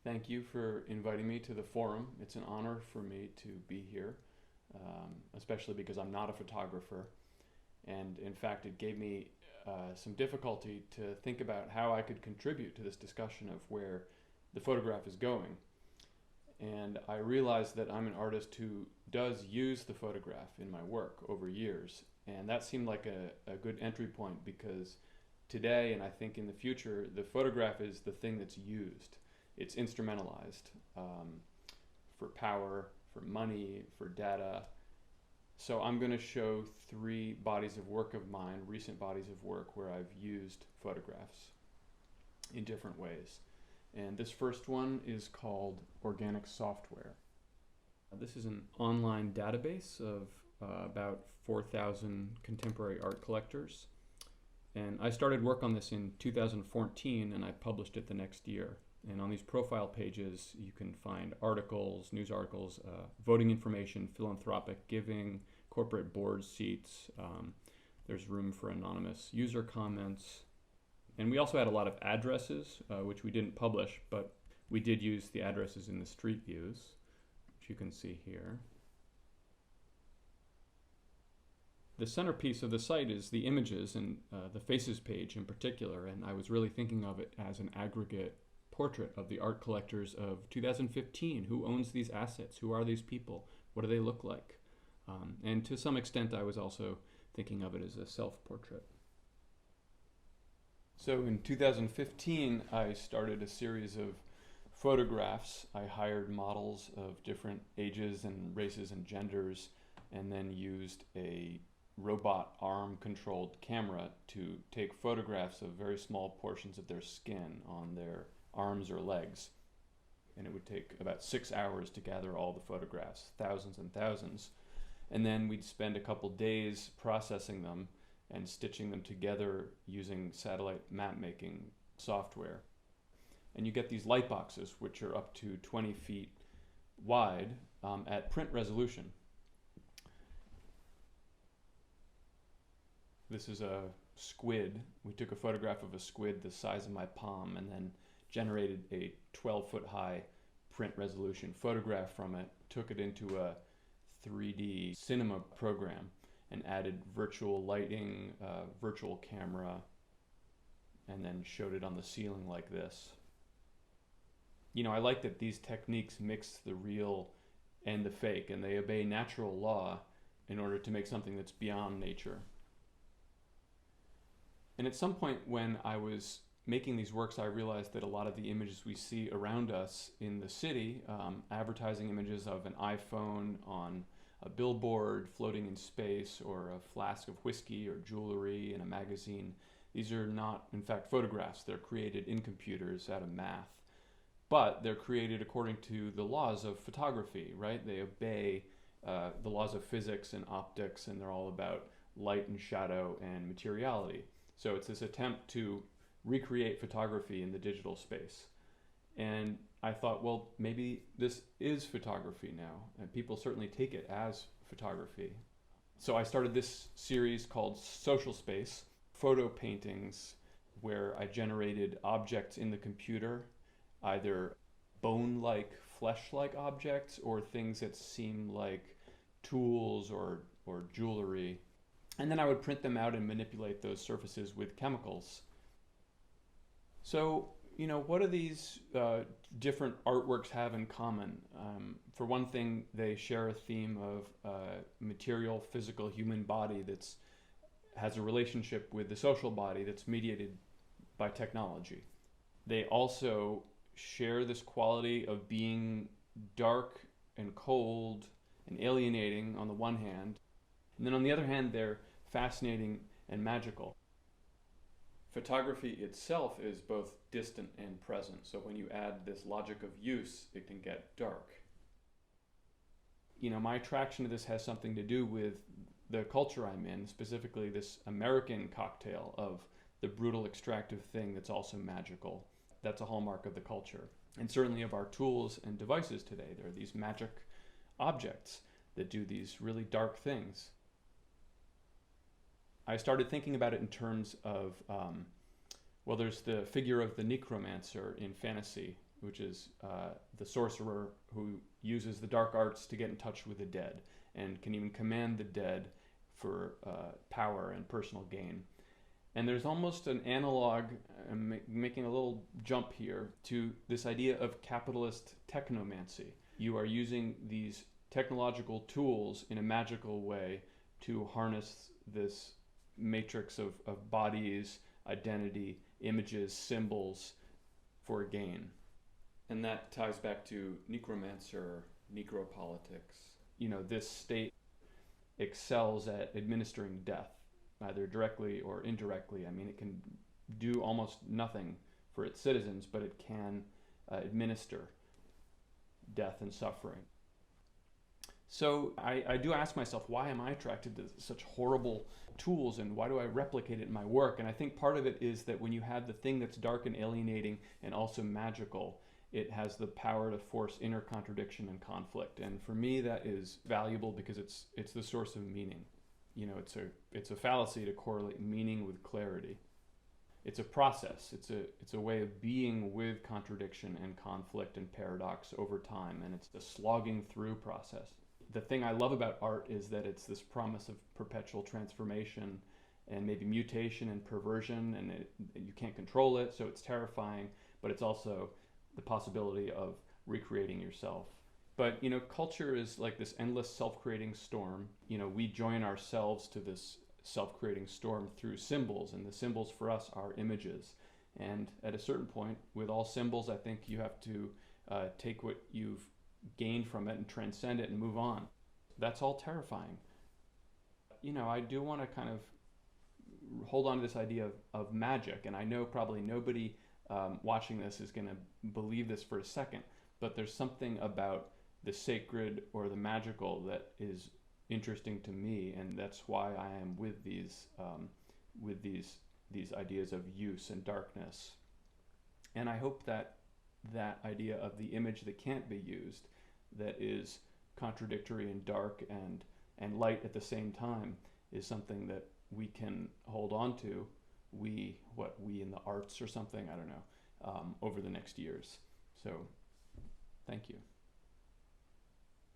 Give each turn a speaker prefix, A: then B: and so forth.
A: Thank you for inviting me to the forum. It's an honor for me to be here, especially because I'm not a photographer. And in fact, it gave me some difficulty to think about how I could contribute to this discussion of where the photograph is going. And I realized that I'm an artist who does use the photograph in my work over years. And that seemed like a good entry point because today, and I think in the future, the photograph is the thing that's used. It's instrumentalized for power, for money, for data. So I'm going to show three bodies of work of mine, recent bodies of work, where I've used photographs in different ways. And this first one is called Organic Software. This is an online database of about 4,000 contemporary art collectors. And I started work on this in 2014 and I published it the next year. And on these profile pages, you can find articles, news articles, voting information, philanthropic giving, corporate board seats. There's room for anonymous user comments. And we also had a lot of addresses, which we didn't publish, but we did use the addresses in the street views, which you can see here. The centerpiece of the site is the images and the faces page in particular, and I was really thinking of it as an aggregate portrait of the art collectors of 2015. Who owns these assets? Who are these people? What do they look like? And to some extent, I was also thinking of it as a self-portrait. So in 2015, I started a series of photographs. I hired models of different ages and races and genders, and then used a robot arm-controlled camera to take photographs of very small portions of their skin on their arms or legs. And it would take about 6 hours to gather all the photographs, thousands and thousands. And then we'd spend a couple days processing them and stitching them together using satellite map-making software. And you get these light boxes, which are up to 20 feet wide at print resolution. This is a squid. We took a photograph of a squid the size of my palm and then generated a 12-foot high print resolution photograph from it, took it into a 3D cinema program and added virtual lighting, virtual camera, and then showed it on the ceiling like this. You know, I like that these techniques mix the real and the fake, and they obey natural law in order to make something that's beyond nature. And at some point when I was making these works, I realized that a lot of the images we see around us in the city, advertising images of an iPhone on a billboard floating in space, or a flask of whiskey or jewelry in a magazine, these are not, in fact, photographs. They're created in computers out of math. But they're created according to the laws of photography, right? They obey the laws of physics and optics, and they're all about light and shadow and materiality. So it's this attempt to recreate photography in the digital space. And I thought, well, maybe this is photography now, and people certainly take it as photography. So I started this series called Social Space, photo paintings, where I generated objects in the computer, either bone-like, flesh-like objects, or things that seem like tools or jewelry. And then I would print them out and manipulate those surfaces with chemicals. So, you know, what do these different artworks have in common? For one thing, they share a theme of material, physical, human body that's has a relationship with the social body that's mediated by technology. They also share this quality of being dark and cold and alienating on the one hand, and then on the other hand, they're fascinating and magical. Photography itself is both distant and present, so when you add this logic of use, it can get dark. You know, my attraction to this has something to do with the culture I'm in, specifically this American cocktail of the brutal extractive thing that's also magical. That's a hallmark of the culture, and certainly of our tools and devices today. There are these magic objects that do these really dark things. I started thinking about it in terms of, well, there's the figure of the necromancer in fantasy, which is the sorcerer who uses the dark arts to get in touch with the dead and can even command the dead for power and personal gain. And there's almost an analog, making a little jump here, to this idea of capitalist technomancy. You are using these technological tools in a magical way to harness this matrix of bodies, identity, images, symbols for gain. And that ties back to necromancer, necropolitics. You know, this state excels at administering death, either directly or indirectly. I mean, it can do almost nothing for its citizens, but it can administer death and suffering. So I do ask myself, why am I attracted to such horrible tools, and why do I replicate it in my work? And I think part of it is that when you have the thing that's dark and alienating and also magical, it has the power to force inner contradiction and conflict. And for me, that is valuable because it's the source of meaning. You know, it's a fallacy to correlate meaning with clarity. It's a process. It's a way of being with contradiction and conflict and paradox over time, and it's a slogging through process. The thing I love about art is that it's this promise of perpetual transformation and maybe mutation and perversion, and you can't control it, so it's terrifying, but it's also the possibility of recreating yourself. But, you know, culture is like this endless self-creating storm. You know, we join ourselves to this self-creating storm through symbols, and the symbols for us are images. And at a certain point, with all symbols, I think you have to take what you've gained from it and transcend it and move on. That's all terrifying. You know, I do want to kind of hold on to this idea of magic, and I know probably nobody watching this is going to believe this for a second, but there's something about the sacred or the magical that is interesting to me, and that's why I am with these ideas of use and darkness. And I hope that that idea of the image that can't be used, that is contradictory and dark and light at the same time, is something that we can hold on to, we in the arts or something, I don't know, over the next years. So thank you.